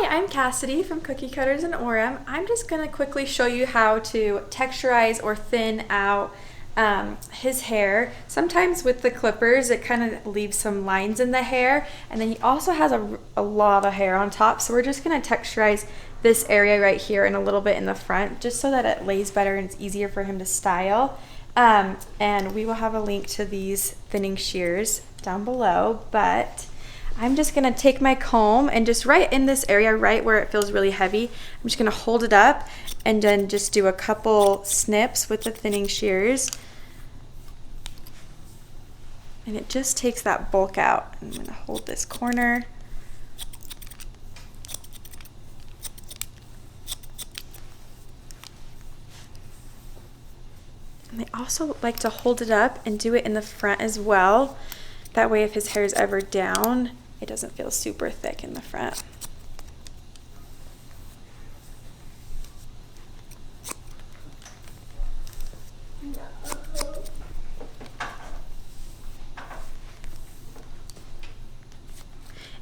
I'm Cassidy from Cookie Cutters and Orem. I'm just going to quickly show you how to texturize or thin out his hair. Sometimes with the clippers it kind of leaves some lines in the hair, and then he also has a lot of hair on top, so we're just going to texturize this area right here and a little bit in the front just so that it lays better and it's easier for him to style. And we will have a link to these thinning shears down below, but I'm just gonna take my comb and just right in this area, right where it feels really heavy, I'm just gonna hold it up and then just do a couple snips with the thinning shears. And it just takes that bulk out. I'm gonna hold this corner. And I also like to hold it up and do it in the front as well. That way if his hair is ever down, it doesn't feel super thick in the front.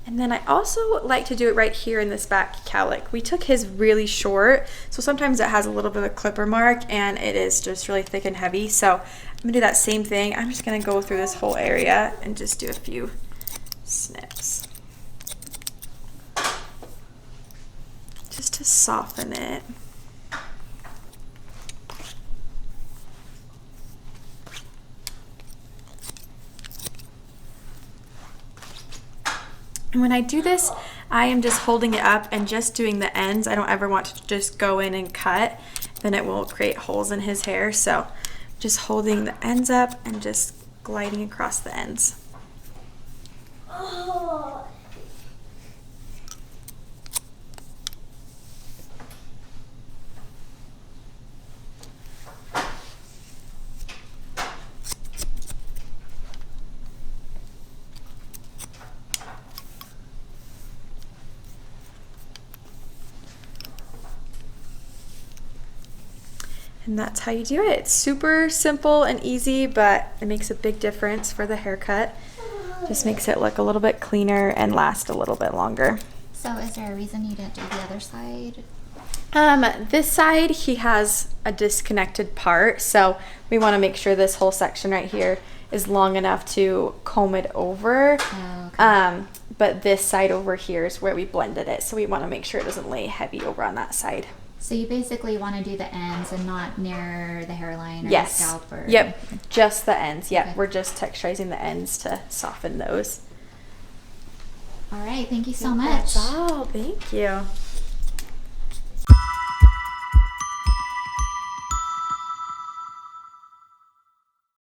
And then I also like to do it right here in this back cowlick. We took his really short, so sometimes it has a little bit of a clipper mark and it is just really thick and heavy. So I'm gonna do that same thing. I'm just gonna go through this whole area and just do a few snips. Just to soften it. And when I do this, I am just holding it up and just doing the ends. I don't ever want to just go in and cut, then it will create holes in his hair. So just holding the ends up and just gliding across the ends. And that's how you do it. It's super simple and easy, but it makes a big difference for the haircut. Just makes it look a little bit cleaner and last a little bit longer. So is there a reason you didn't do the other side? This side, he has a disconnected part, so we want to make sure this whole section right here is long enough to comb it over. Oh, okay. But this side over here is where we blended it, so we want to make sure it doesn't lay heavy over on that side. So you basically want to do the ends and not near the hairline or Yes. the scalp? Or Yep, just the ends. Yep, Okay. we're just texturizing the ends to soften those. All right, thank you so much. That's all. Thank you.